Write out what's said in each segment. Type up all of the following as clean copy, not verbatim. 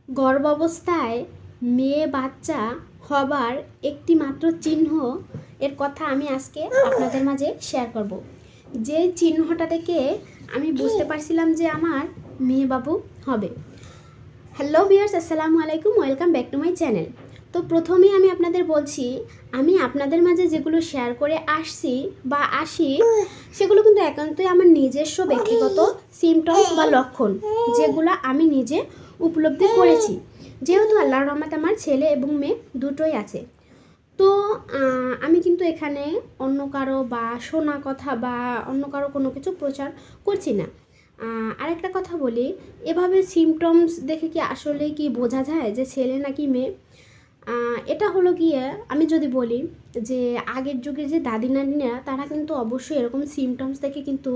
গর্ভাবস্থায় মেয়ে বাচ্চা হবার একটি মাত্র চিহ্ন এর কথা আমি আজকে আপনাদের মাঝে শেয়ার করব। যে চিহ্নটা থেকে আমি বুঝতে পারছিলাম যে আমার মেয়ে বাবু হবে। হ্যালো ভিউয়ার্স, আসসালামু আলাইকুম, welcome back to my channel. তো প্রথমেই আমি আপনাদের বলছি, আমি আপনাদের মাঝে যেগুলো শেয়ার করে আসছি বা আসি সেগুলো কিন্তু একান্তই আমার নিজস্ব ব্যক্তিগত সিমটমস বা লক্ষণ, যেগুলো আমি নিজে উপলব্ধি করেছি। যেহেতু আল্লাহর রহমতে আমার ছেলে এবং মেয়ে দুটোই আছে, তো আমি কিন্তু এখানে অন্য কারো বা শোনা কথা বা অন্য কারো কোনো কিছু প্রচার করছি না। আরেকটা কথা বলি, এভাবে সিমটমস দেখে কি আসলে কি বোঝা যায় যে ছেলে নাকি মেয়ে? এটা হলো গিয়ে, আমি যদি বলি যে আগের যুগের যে দাদি নানিরা তারা কিন্তু অবশ্যই এরকম সিমটমস দেখে কিন্তু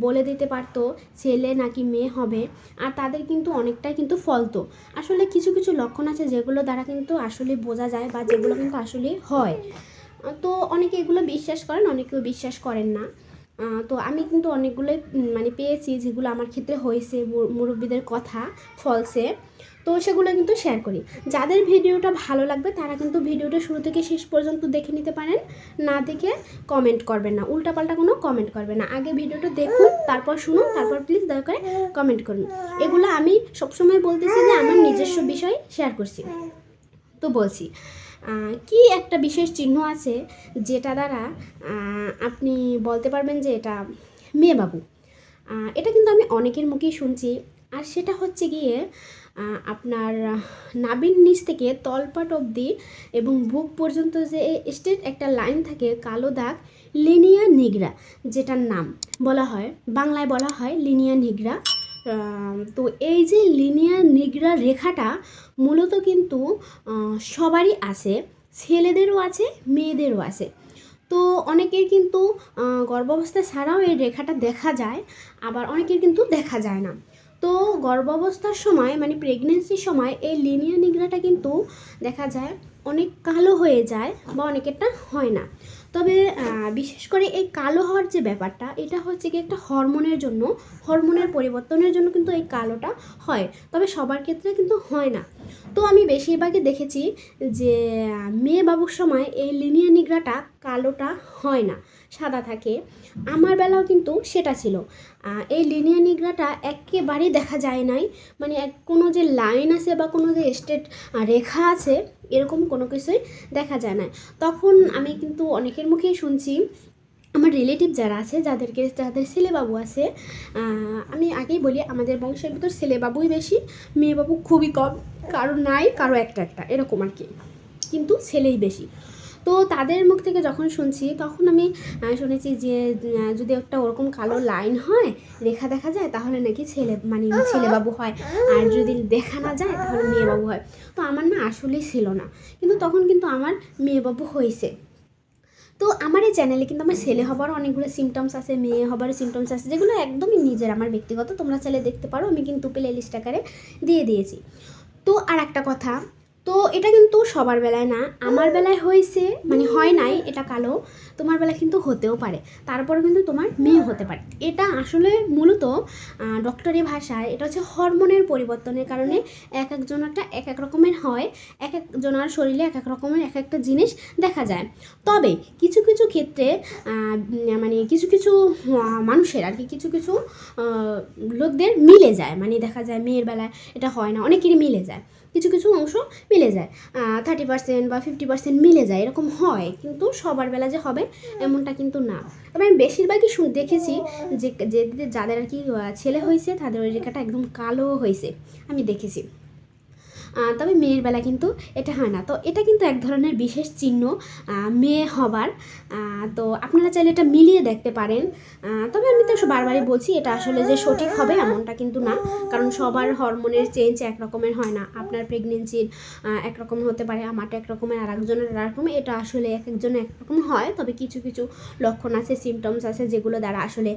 বলে দিতে পারতো ছেলে নাকি মেয়ে হবে, আর তাদের কিন্তু অনেকটাই কিন্তু ফলতো। আসলে কিছু কিছু লক্ষণ আছে যেগুলো দ্বারা কিন্তু আসলে বোঝা যায় বা যেগুলো কিন্তু আসলে হয়। তো অনেকে এগুলো বিশ্বাস করেন, অনেকেও বিশ্বাস করেন না। তো আমি কিন্তু অনেকগুলোই মানে পেয়েছি যেগুলো আমার ক্ষেত্রে হয়েছে, মুরব্বীদের কথা ফলসে। তো সেগুলো কিন্তু শেয়ার করি। যাদের ভিডিওটা ভালো লাগবে তারা কিন্তু ভিডিওটা শুরু থেকে শেষ পর্যন্ত দেখে নিতে পারেন, না দেখে কমেন্ট করবেন না, উল্টাপাল্টা কোনো কমেন্ট করবেন না। আগে ভিডিওটা দেখুন, তারপর শুনুন, তারপর প্লিজ দয়া করে কমেন্ট করুন। এগুলো আমি সবসময় বলতেছি যে আমার নিজস্ব বিষয় শেয়ার করছি। তো বলছি, কি একটা বিশেষ চিহ্ন আছে যেটা দ্বারা আপনি বলতে পারবেন যে এটা মেয়ে বাবু। এটা কিন্তু আমি অনেকের মুখেই শুনছি, আর সেটা হচ্ছে গিয়ে আপনার নাভির নিচ থেকে তলপাট অবধি এবং বুক পর্যন্ত যে স্ট্রেট একটা লাইন থাকে, কালো দাগ, লিনিয়া নিগ্রা, যেটার নাম বলা হয়, বাংলায় বলা হয় লিনিয়া নিগ্রা। তো এই যে লিনিয়া নিগ্রা রেখাটা মূলত কিন্তু সবারই আছে, ছেলেদেরও আছে, মেয়েদেরও আছে। তো অনেকের কিন্তু গর্ভাবস্থা ছাড়াও এই রেখাটা দেখা যায়, আবার অনেকের কিন্তু দেখা যায় না। তো গর্ভাবস্থার সময় মানে প্রেগনেন্সির সময় এই লিনিয়া নিগ্রাটা কিন্তু দেখা যায় অনেক কালো হয়ে যায় বা অনেকেরটা হয় না। তবে বিশেষ করে এই কালো হওয়ার যে ব্যাপারটা, এটা হচ্ছে কি একটা হরমোনের জন্য, হরমোনের পরিবর্তনের জন্য কিন্তু এই কালোটা হয়, তবে সবার ক্ষেত্রে কিন্তু হয় না। তো আমি বেশিরভাগই দেখেছি যে মেয়ে বাবুর সময় এই লিনিয়া নিগ্রাটা কালোটা হয় না, সাদা থাকে। আমার বেলাও কিন্তু সেটা ছিল। এই লিনিয়া নিগ্রাটা একেবারেই দেখা যায় নাই, মানে কোনো যে লাইন আছে বা কোনো যে স্ট্রেট রেখা আছে এরকম কোনো কিছুই দেখা যায় না। তখন আমি কিন্তু অনেকের মুখেই শুনছি, আমার রিলেটিভ যারা আছে, যাদের ছেলেবাবু আছে, আমি আগেই বলি আমাদের বংশের ভিতর ছেলেবাবুই বেশি, মেয়েবাবু খুবই কম, কারো নাই, কারো একটা একটা এরকম আর কি, কিন্তু ছেলেই বেশি। তো তাদের মুখ থেকে যখন শুনছি তখন আমি শুনেছি যে যদি একটা ওরকম কালো লাইন হয়, রেখা দেখা যায়, তাহলে নাকি ছেলেবাবু হয়, আর যদি দেখা না যায় তাহলে মেয়েবাবু হয়। তো আমার না আসলেই ছিল না, কিন্তু তখন কিন্তু আমার মেয়েবাবু হয়েছে। তো আমার এই চ্যানেলে কিন্তু আমার ছেলে হবারও অনেকগুলো সিমটমস আছে, মেয়ে হবারও সিমটমস আছে, যেগুলো একদমই নিজের আমার ব্যক্তিগত, তোমরা চাইলে দেখতে পারো, আমি কিন্তু প্লে লিস্ট আকারে দিয়ে দিয়েছি। তো আর একটা কথা, তো এটা কিন্তু সবার বেলায় না, আমার বেলায় হয়েছে মানে হয় নাই এটা কালো, তোমার বেলায় কিন্তু হতেও পারে, তারপরে কিন্তু তোমার মেয়ে হতে পারে। এটা আসলে মূলত ডক্টরি ভাষায় এটা হচ্ছে হরমোনের পরিবর্তনের কারণে এক একজনেরটা এক এক রকমের হয়, এক একজনের শরীরে এক এক রকমের এক একটা জিনিস দেখা যায়। তবে কিছু কিছু ক্ষেত্রে মানে কিছু কিছু মানুষের আর কি, কিছু কিছু লোকদের মিলে যায়, মানে দেখা যায় মেয়ের বেলায় এটা হয় না, অনেকেরই মিলে যায়, কিছু কিছু অংশ মিলে যায়, 30% বা 50% মিলে যায়, এরকম হয়, কিন্তু সবার বেলা যে হবে এমনটা কিন্তু না। তবে আমি বেশিরভাগই দেখেছি যে যাদের আর কি ছেলে হয়েছে তাদের ওই রেখাটা একদম কালো হয়েছে, আমি দেখেছি। তবে মেয়ের বেলা কিন্তু এটা হয় না। তো এটা কিন্তু এক ধরনের বিশেষ চিহ্ন মেয়ে হবার। তো আপনারা চাইলে এটা মিলিয়ে দেখতে পারেন। তবে আমি তো বারবারই বলছি, এটা আসলে যে সঠিক হবে এমনটা কিন্তু না, কারণ সবার হরমোনের চেঞ্জ এক রকমের হয় না। আপনার প্রেগনেন্সির একরকম হতে পারে, আমারটা একরকমের, আর একজনের আর রকম, এটা আসলে এক একজনের একরকম হয়। তবে কিছু কিছু লক্ষণ আছে, সিমটমস আছে, যেগুলো দ্বারা আসলে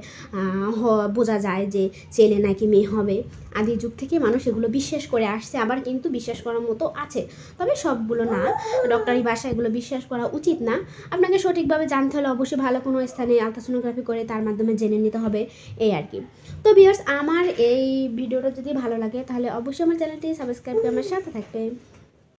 বোঝা যায় যে ছেলে নাকি মেয়ে হবে। আদি যুগ থেকে মানুষ এগুলো বিশ্বাস করে আসছে, আবার কিন্তু বিশ্বাস বিশ্বাস করার মতো আছে, তবে সবগুলো না। ডক্টরি ভাষা এগুলো বিশ্বাস করা উচিত না। আপনাকে সঠিকভাবে জানতে হলে অবশ্যই ভালো কোনো স্থানে আলট্রাসোনোগ্রাফি করে তার মাধ্যমে জেনে নিতে হবে, এই আর কি। তো ভিউয়ার্স, আমার এই ভিডিওটা যদি ভালো লাগে তাহলে অবশ্যই আমার চ্যানেলটি সাবস্ক্রাইব করে আমার সাথে থাকবে।